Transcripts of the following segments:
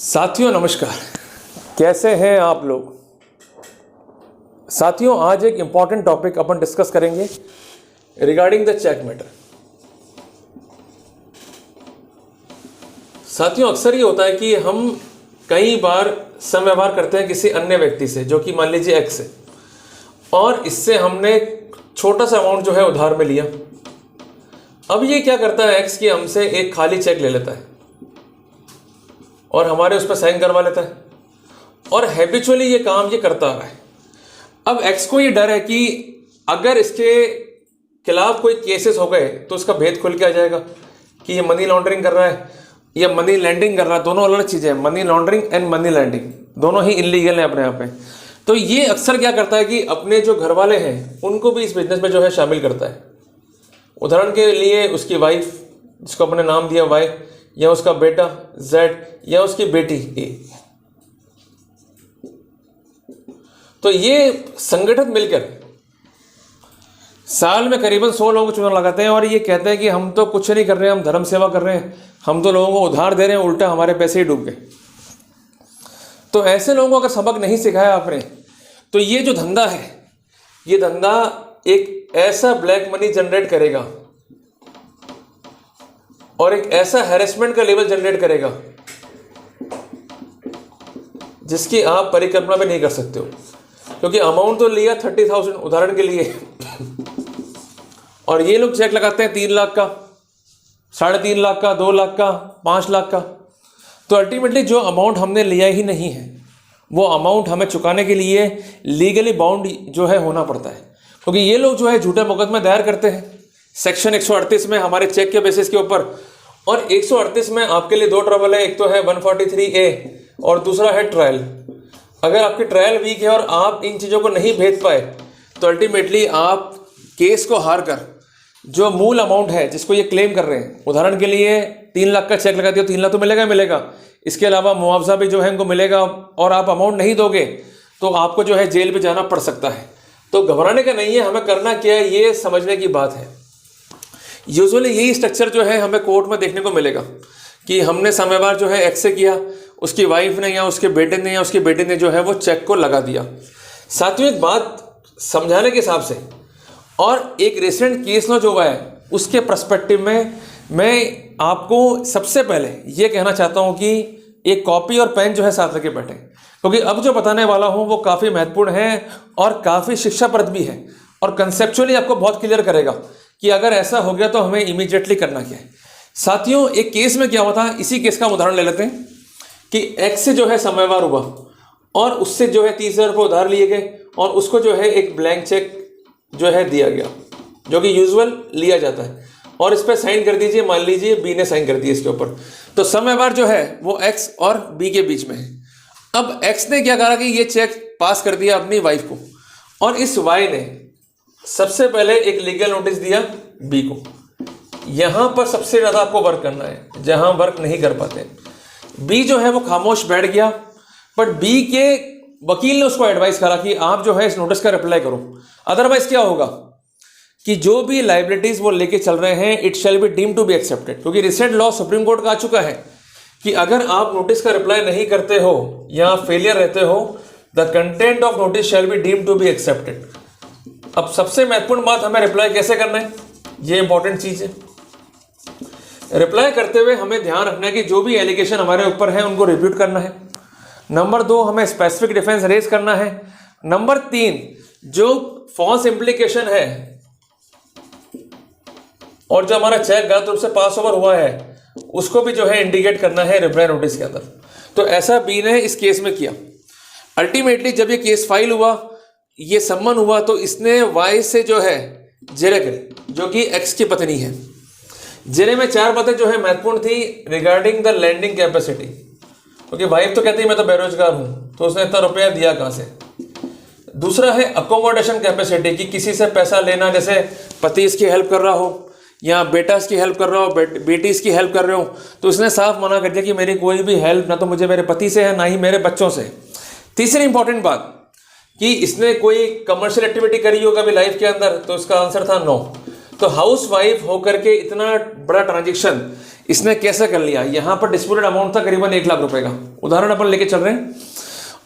साथियों नमस्कार, कैसे हैं आप लोग। साथियों आज एक इम्पॉर्टेंट टॉपिक अपन डिस्कस करेंगे रिगार्डिंग द चेक मैटर। साथियों अक्सर ये होता है कि हम कई बार समव्यवहार करते हैं किसी अन्य व्यक्ति से, जो कि मान लीजिए एक्स है, और इससे हमने छोटा सा अमाउंट जो है उधार में लिया। अब ये क्या करता है एक्स कि हमसे एक खाली चेक ले लेता है और हमारे उस पर साइन करवा लेता है, और हैबिचुअली ये काम ये करता आ रहा है। अब एक्स को ये डर है कि अगर इसके खिलाफ कोई केसेस हो गए तो उसका भेद खुल के आ जाएगा कि ये मनी लॉन्ड्रिंग कर रहा है या मनी लैंडिंग कर रहा है। दोनों अलग चीज़ें हैं, money laundering and money landing दोनों ही इनलीगल हैं अपने आप में। तो ये अक्सर क्या करता है कि अपने जो घर वाले हैं उनको भी इस बिजनेस में जो है शामिल करता है। उदाहरण के लिए उसकी वाइफ, जिसको अपने नाम दिया वाई, या उसका बेटा जेड, या उसकी बेटी ए। तो ये संगठन मिलकर साल में करीबन 100 लोगों को चुनाव लगाते हैं और ये कहते हैं कि हम तो कुछ नहीं कर रहे हैं, हम धर्म सेवा कर रहे हैं, हम तो लोगों को उधार दे रहे हैं, उल्टा हमारे पैसे ही डूब गए। तो ऐसे लोगों को अगर सबक नहीं सिखाया आपने, तो ये जो धंधा है, ये धंधा एक ऐसा ब्लैक मनी जनरेट करेगा और एक ऐसा हैरेसमेंट का लेवल जनरेट करेगा जिसकी आप परिकल्पना भी नहीं कर सकते हो। क्योंकि अमाउंट तो लिया 30,000 उदाहरण के लिए और ये लोग चेक लगाते हैं 3 लाख का, 3.5 लाख का, 2 लाख का, 5 लाख का। तो अल्टीमेटली जो अमाउंट हमने लिया ही नहीं है वो अमाउंट हमें चुकाने के लिए लीगली बाउंड जो है होना पड़ता है। क्योंकि ये लोग जो है झूठे मुकदमे दायर करते हैं सेक्शन 138 में हमारे चेक के बेसिस के ऊपर, और 138 में आपके लिए 2 ट्रबल है। एक तो है 143A और दूसरा है ट्रायल। अगर आपकी ट्रायल वीक है और आप इन चीज़ों को नहीं भेज पाए तो अल्टीमेटली आप केस को हार कर जो मूल अमाउंट है जिसको ये क्लेम कर रहे हैं, उदाहरण के लिए 3 लाख का चेक लगा दिया, 3 लाख तो मिलेगा मिलेगा, इसके अलावा मुआवजा भी जो है इनको मिलेगा, और आप अमाउंट नहीं दोगे तो आपको जो है जेल भी जाना पड़ सकता है। तो घबराने का नहीं है, हमें करना क्या है ये समझने की बात है। यूजुअली यही स्ट्रक्चर जो है हमें कोर्ट में देखने को मिलेगा कि हमने समयवार जो है एक्स से किया, उसकी वाइफ ने या उसके बेटे ने या उसकी बेटी ने जो है वो चेक को लगा दिया। साथियों एक बात समझाने के हिसाब से और एक रिसेंट केस जो हुआ है उसके पर्सपेक्टिव में मैं आपको सबसे पहले ये कहना चाहता हूँ कि एक कॉपी और पेन जो है साथ लेके बैठें, क्योंकि अब जो बताने वाला हूँ वो काफ़ी महत्वपूर्ण है और काफ़ी शिक्षाप्रद भी है और कंसेप्चुअली आपको बहुत क्लियर करेगा कि अगर ऐसा हो गया तो हमें इमीडिएटली करना क्या है। साथियों एक केस में क्या हुआ था, इसी केस का उदाहरण ले लेते हैं कि एक्स से जो है समयवार हुआ और उससे जो है 30,000 रुपये उधार लिए गए और उसको जो है एक ब्लैंक चेक जो है दिया गया, जो कि यूजुअल लिया जाता है, और इस पर साइन कर दीजिए, मान लीजिए बी ने साइन कर दिया इसके ऊपर। तो समयवार जो है वो एक्स और बी के बीच में है। अब एक्स ने क्या करा कि ये चेक पास कर दिया अपनी वाइफ को, और इस वाई ने सबसे पहले एक लीगल नोटिस दिया बी को। यहां पर सबसे ज्यादा आपको वर्क करना है, जहां वर्क नहीं कर पाते। बी जो है वो खामोश बैठ गया, बट बी के वकील ने उसको एडवाइस करा कि आप जो है इस नोटिस का रिप्लाई करो, अदरवाइज क्या होगा कि जो भी लाइबिलिटीज वो लेके चल रहे हैं it shall be deemed to be accepted. क्योंकि रिसेंट लॉ सुप्रीम कोर्ट का आ चुका है कि अगर आप नोटिस का रिप्लाई नहीं करते हो या फेलियर रहते हो, the content of notice shall be deemed to be accepted. अब सबसे महत्वपूर्ण बात, हमें रिप्लाई कैसे करना है, ये इंपॉर्टेंट चीज है। रिप्लाई करते हुए हमें ध्यान रखना है कि जो भी एलिगेशन हमारे ऊपर है उनको रिप्यूट करना है। नंबर 2, हमें स्पेसिफिक डिफेंस रेज करना है। नंबर 3, जो फॉल्स इम्प्लीकेशन है और जो हमारा चेक गलत रूप से पास ओवर हुआ है उसको भी जो है इंडिकेट करना है रिप्लाई नोटिस के अंदर। तो ऐसा बी ने इस केस में किया। अल्टीमेटली जब ये केस फाइल हुआ, ये सम्मन हुआ, तो इसने वाई से जो है जेरे करी, जो कि एक्स की पत्नी है। जेरे में 4 बातें जो है महत्वपूर्ण थी रिगार्डिंग द लैंडिंग कैपेसिटी, क्योंकि वाइफ तो कहती है मैं तो बेरोजगार हूं, तो उसने इतना रुपया दिया कहां से। दूसरा है अकोमोडेशन कैपेसिटी, कि किसी से पैसा लेना, जैसे पति इसकी हेल्प कर रहा हो या बेटा इसकी हेल्प कर रहा हो, बेटी इसकी हेल्प कर रहे हो, तो उसने साफ मना कर दिया कि मेरी कोई भी हेल्प ना तो मुझे मेरे पति से है ना ही मेरे बच्चों से। तीसरी इंपॉर्टेंट बात कि इसने कोई कमर्शियल एक्टिविटी करी हो कभी लाइफ के अंदर, तो इसका आंसर था नो। तो हाउस वाइफ होकर के इतना बड़ा ट्रांजेक्शन इसने कैसे कर लिया, यहाँ पर डिस्प्यूटेड अमाउंट था करीबन 1 लाख रुपए का, उदाहरण अपन लेके चल रहे हैं।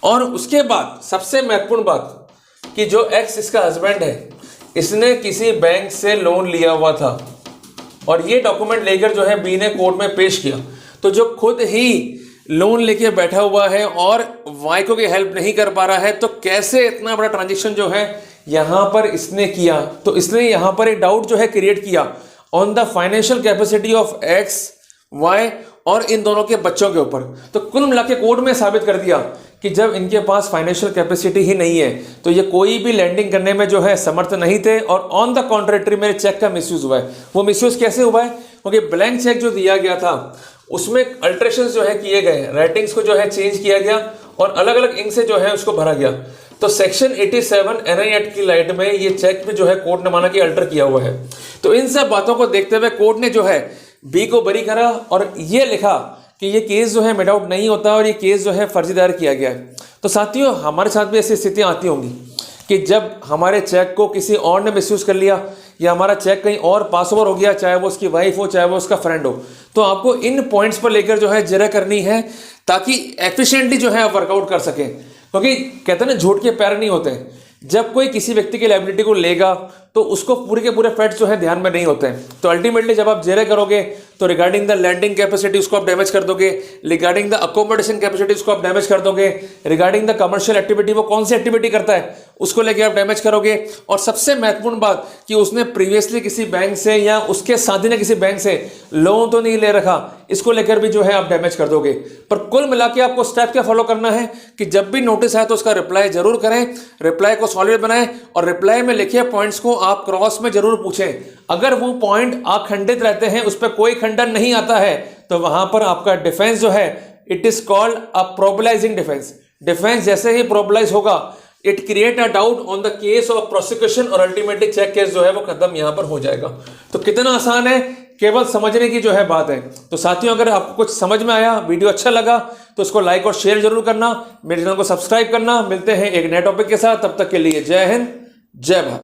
और उसके बाद सबसे महत्वपूर्ण बात कि जो एक्स इसका हस्बैंड है, इसने किसी बैंक से लोन लिया हुआ था और ये डॉक्यूमेंट लेकर जो है बी ने कोर्ट में पेश किया। तो जो खुद ही लोन लेके बैठा हुआ है और वाई को की हेल्प नहीं कर पा रहा है, तो कैसे इतना बड़ा ट्रांजेक्शन जो है यहां पर इसने किया। तो इसने यहां पर एक डाउट जो है क्रिएट किया on the financial capacity of X Y और इन दोनों के बच्चों के ऊपर। तो कुल मिला के कोर्ट में साबित कर दिया कि जब इनके पास फाइनेंशियल कैपेसिटी ही नहीं है तो ये कोई भी लैंडिंग करने में जो है समर्थ नहीं थे, और ऑन द कॉन्ट्रेटरी मेरे चेक का मिसयूज हुआ है। वो मिसयूज कैसे हुआ है, क्योंकि ब्लैंक चेक जो दिया गया था उसमें अल्ट्रेशंस जो है किए गए, राइटिंग्स को जो है चेंज किया गया और अलग अलग इंक से जो है उसको भरा गया। तो सेक्शन 87 एनआई एक्ट की लाइट में ये चेक भी जो है कोर्ट ने माना कि अल्टर किया हुआ है। तो इन सब बातों को देखते हुए कोर्ट ने जो है बी को बरी करा और ये लिखा कि ये केस जो है मेड आउट नहीं होता और ये केस जो है फर्जी दायर किया गया है। तो साथियों, हमारे साथ भी ऐसी स्थितियां आती होंगी कि जब हमारे चेक को किसी और ने मिसयूज कर लिया या हमारा चेक कहीं और पास ओवर हो गया, चाहे वो उसकी वाइफ हो चाहे वो उसका फ्रेंड हो। तो आपको इन पॉइंट्स पर लेकर जो है जरा करनी है ताकि एफिशिएंटली जो है आप वर्कआउट कर सकें, क्योंकि कहते हैं ना झूठ के पैर नहीं होते। जब कोई किसी व्यक्ति की लायबिलिटी को लेगा तो उसको पूरे के पूरे फैक्ट्स जो है ध्यान में नहीं होते हैं। तो अल्टीमेटली जब आप जेरे करोगे तो रिगार्डिंग द लैंडिंग कैपेसिटी उसको आप डैमेज कर दोगे, रिगार्डिंग द अकोमोडेशन कैपेसिटी उसको आप डैमेज कर दोगे, रिगार्डिंग द कमर्शियल एक्टिविटी वो कौन सी एक्टिविटी करता है उसको लेके आप डैमेज करोगे। और सबसे महत्वपूर्ण बात कि उसने प्रीवियसली किसी बैंक से या उसके साथी ने किसी बैंक से लोन तो नहीं ले रखा, इसको लेकर भी जो है आप डैमेज कर दोगे। पर कुल मिला के आपको स्टेप क्या फॉलो करना है कि जब भी नोटिस आए तो उसका रिप्लाई जरूर करें, रिप्लाई को सॉलिड बनाएं और रिप्लाई में लिखे पॉइंट्स को आप क्रॉस में जरूर पूछें। अगर वो पॉइंट अखंडित रहते हैं, उस पर कोई खंडन नहीं आता है, तो वहां पर आपका डिफेंस जो है it is called a probabilising defence. Defence जैसे ही प्रोबलाइज होगा it create a doubt on the case of prosecution और अल्टीमेटली चेक केस जो है वो खत्म यहां पर हो जाएगा। तो कितना आसान है, केवल समझने की जो है बात है। तो साथियों, अगर आपको कुछ समझ में आया, वीडियो अच्छा लगा तो इसको लाइक और शेयर जरूर करना, मेरे चैनल को सब्सक्राइब करना। मिलते हैं एक नए टॉपिक के साथ, तब तक के लिए जय हिंद जय भारत।